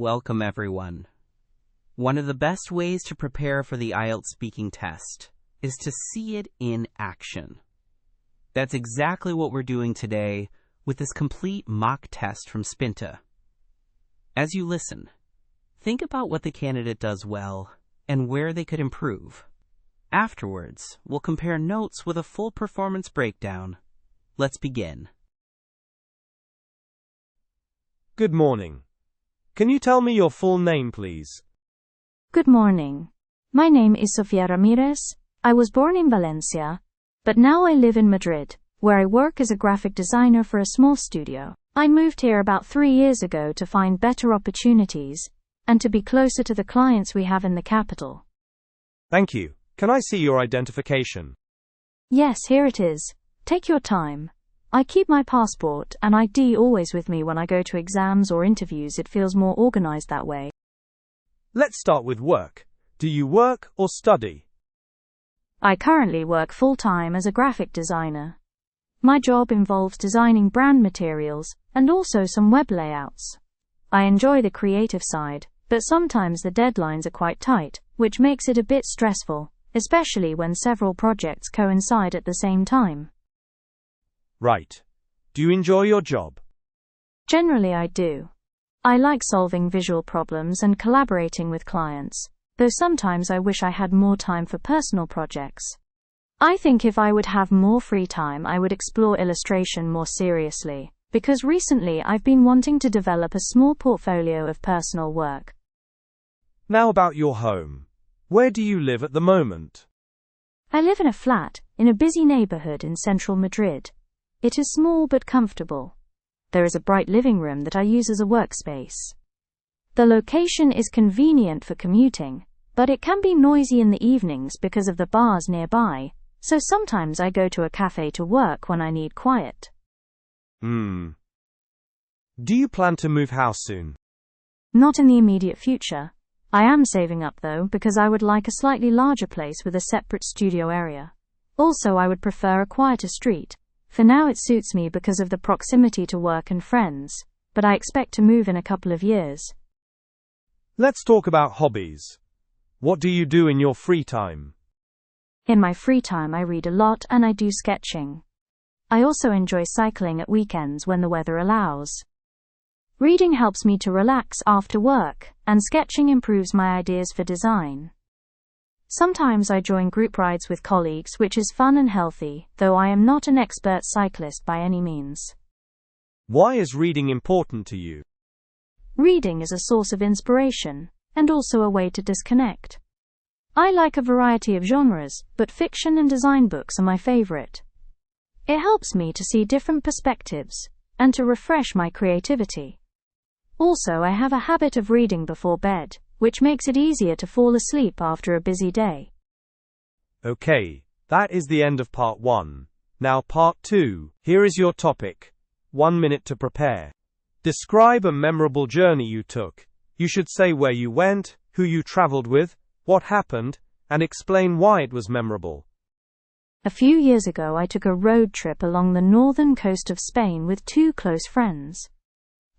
Welcome, everyone. One of the best ways to prepare for the IELTS speaking test is to see it in action. That's exactly what we're doing today with this complete mock test from Spinta. As you listen, think about what the candidate does well and where they could improve. Afterwards, we'll compare notes with a full performance breakdown. Let's begin. Good morning. Can you tell me your full name, please? Good morning. My name is SofiaRamirez. I was born in Valencia, but now I live in Madrid, where I work as a graphic designer for a small studio. I moved here about 3 years ago to find better opportunities and to be closer to the clients we have in the capital. Thank you. Can I see your identification? Yes, here it is. Take your time. I keep my passport and ID always with me when I go to exams or interviews. It feels more organized that way. Let's start with work. Do you work or study? I currently work full-time as a graphic designer. My job involves designing brand materials and also some web layouts. I enjoy the creative side, but sometimes the deadlines are quite tight, which makes it a bit stressful, especially when several projects coincide at the same time. Right. Do you enjoy your job? Generally, I do. I like solving visual problems and collaborating with clients, though sometimes I wish I had more time for personal projects. I think if I would have more free time, I would explore illustration more seriously, because recently I've been wanting to develop a small portfolio of personal work. Now about your home. Where do you live at the moment? I live in a flat in a busy neighborhood in central Madrid. It is small but comfortable. There is a bright living room that I use as a workspace. The location is convenient for commuting, but it can be noisy in the evenings because of the bars nearby, so sometimes I go to a cafe to work when I need quiet. Do you plan to move house soon? Not in the immediate future. I am saving up though, because I would like a slightly larger place with a separate studio area. Also, I would prefer a quieter street. For now it suits me because of the proximity to work and friends, but I expect to move in a couple of years. Let's talk about hobbies. What do you do in your free time? In my free time I read a lot and I do sketching. I also enjoy cycling at weekends when the weather allows. Reading helps me to relax after work, and sketching improves my ideas for design. Sometimes I join group rides with colleagues, which is fun and healthy, though I am not an expert cyclist by any means. Why is reading important to you? Reading is a source of inspiration, and also a way to disconnect. I like a variety of genres, but fiction and design books are my favorite. It helps me to see different perspectives, and to refresh my creativity. Also, I have a habit of reading before bed, which makes it easier to fall asleep after a busy day. Okay, that is the end of part 1. Now part 2. Here is your topic. 1 minute to prepare. Describe a memorable journey you took. You should say where you went, who you traveled with, what happened, and explain why it was memorable. A few years ago I took a road trip along the northern coast of Spain with 2 close friends.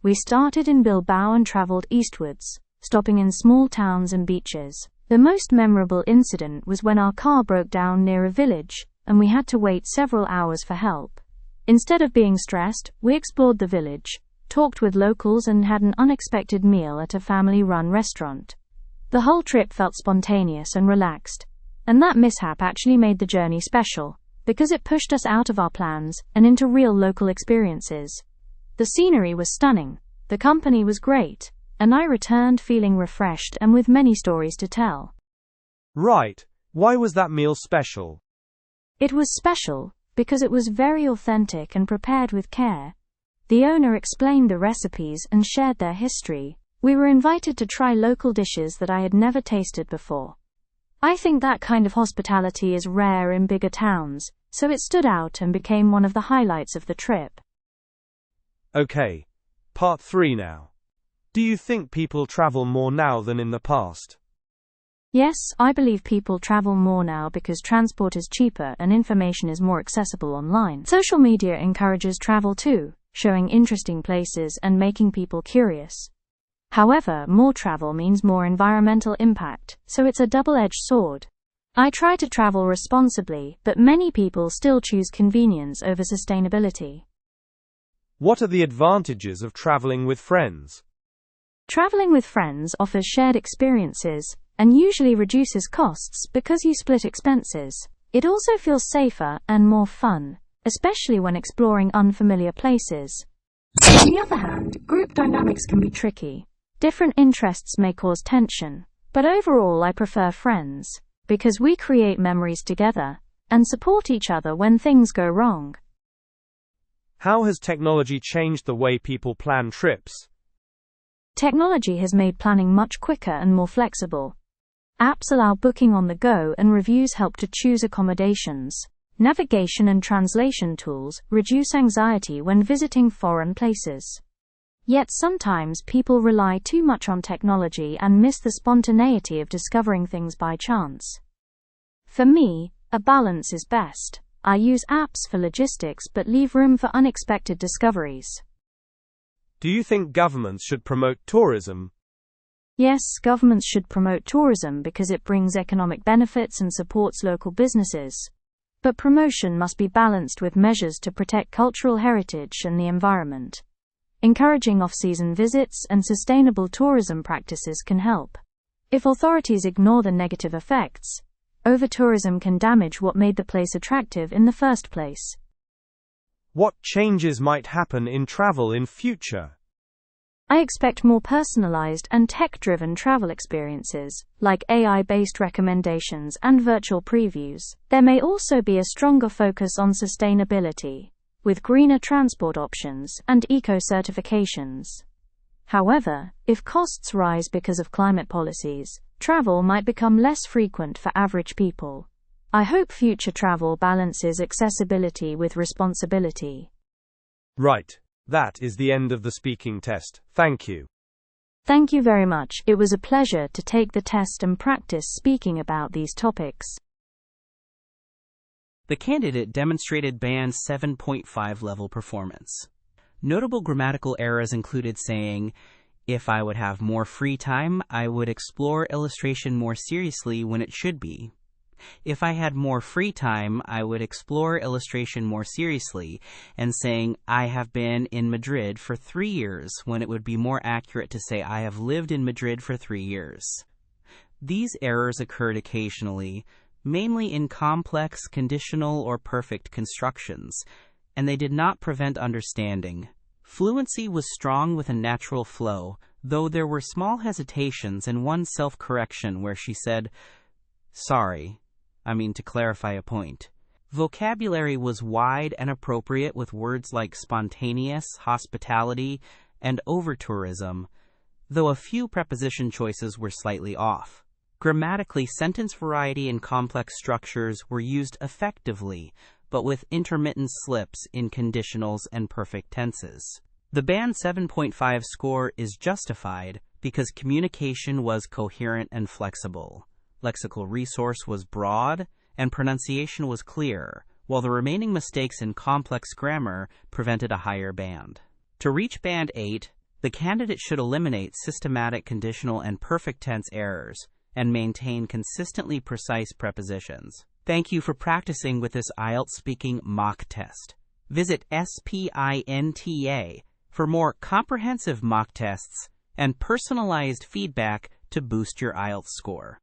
We started in Bilbao and traveled eastwards, stopping in small towns and beaches. The most memorable incident was when our car broke down near a village, and we had to wait several hours for help. Instead of being stressed, we explored the village, talked with locals and had an unexpected meal at a family-run restaurant. The whole trip felt spontaneous and relaxed, and that mishap actually made the journey special, because it pushed us out of our plans and into real local experiences. The scenery was stunning, the company was great, and I returned feeling refreshed and with many stories to tell. Right. Why was that meal special? It was special because it was very authentic and prepared with care. The owner explained the recipes and shared their history. We were invited to try local dishes that I had never tasted before. I think that kind of hospitality is rare in bigger towns, so it stood out and became one of the highlights of the trip. Okay. Part 3 now. Do you think people travel more now than in the past? Yes, I believe people travel more now because transport is cheaper and information is more accessible online. Social media encourages travel too, showing interesting places and making people curious. However, more travel means more environmental impact, so it's a double-edged sword. I try to travel responsibly, but many people still choose convenience over sustainability. What are the advantages of traveling with friends? Traveling with friends offers shared experiences and usually reduces costs because you split expenses. It also feels safer and more fun, especially when exploring unfamiliar places. On the other hand, group dynamics can be tricky. Different interests may cause tension, but overall I prefer friends, because we create memories together and support each other when things go wrong. How has technology changed the way people plan trips? Technology has made planning much quicker and more flexible. Apps allow booking on the go and reviews help to choose accommodations. Navigation and translation tools reduce anxiety when visiting foreign places. Yet sometimes people rely too much on technology and miss the spontaneity of discovering things by chance. For me, a balance is best. I use apps for logistics but leave room for unexpected discoveries. Do you think governments should promote tourism? Yes, governments should promote tourism because it brings economic benefits and supports local businesses. But promotion must be balanced with measures to protect cultural heritage and the environment. Encouraging off-season visits and sustainable tourism practices can help. If authorities ignore the negative effects, over-tourism can damage what made the place attractive in the first place. What changes might happen in travel in future? I expect more personalized and tech-driven travel experiences, like AI-based recommendations and virtual previews. There may also be a stronger focus on sustainability, with greener transport options and eco-certifications. However, if costs rise because of climate policies, travel might become less frequent for average people. I hope future travel balances accessibility with responsibility. Right. That is the end of the speaking test. Thank you. Thank you very much. It was a pleasure to take the test and practice speaking about these topics. The candidate demonstrated Band 7.5 level performance. Notable grammatical errors included saying, "If I would have more free time, I would explore illustration more seriously when it should be. If I had more free time, I would explore illustration more seriously," and saying, "I have been in Madrid for 3 years," when it would be more accurate to say, "I have lived in Madrid for 3 years." These errors occurred occasionally, mainly in complex conditional or perfect constructions, and they did not prevent understanding. Fluency was strong with a natural flow, though there were small hesitations and one self-correction where she said, to clarify a point. Vocabulary was wide and appropriate with words like spontaneous, hospitality, and over-tourism, though a few preposition choices were slightly off. Grammatically, sentence variety and complex structures were used effectively, but with intermittent slips in conditionals and perfect tenses. The Band 7.5 score is justified because communication was coherent and flexible. Lexical resource was broad, and pronunciation was clear, while the remaining mistakes in complex grammar prevented a higher band. To reach Band 8, the candidate should eliminate systematic conditional and perfect tense errors and maintain consistently precise prepositions. Thank you for practicing with this IELTS speaking mock test. Visit Spinta for more comprehensive mock tests and personalized feedback to boost your IELTS score.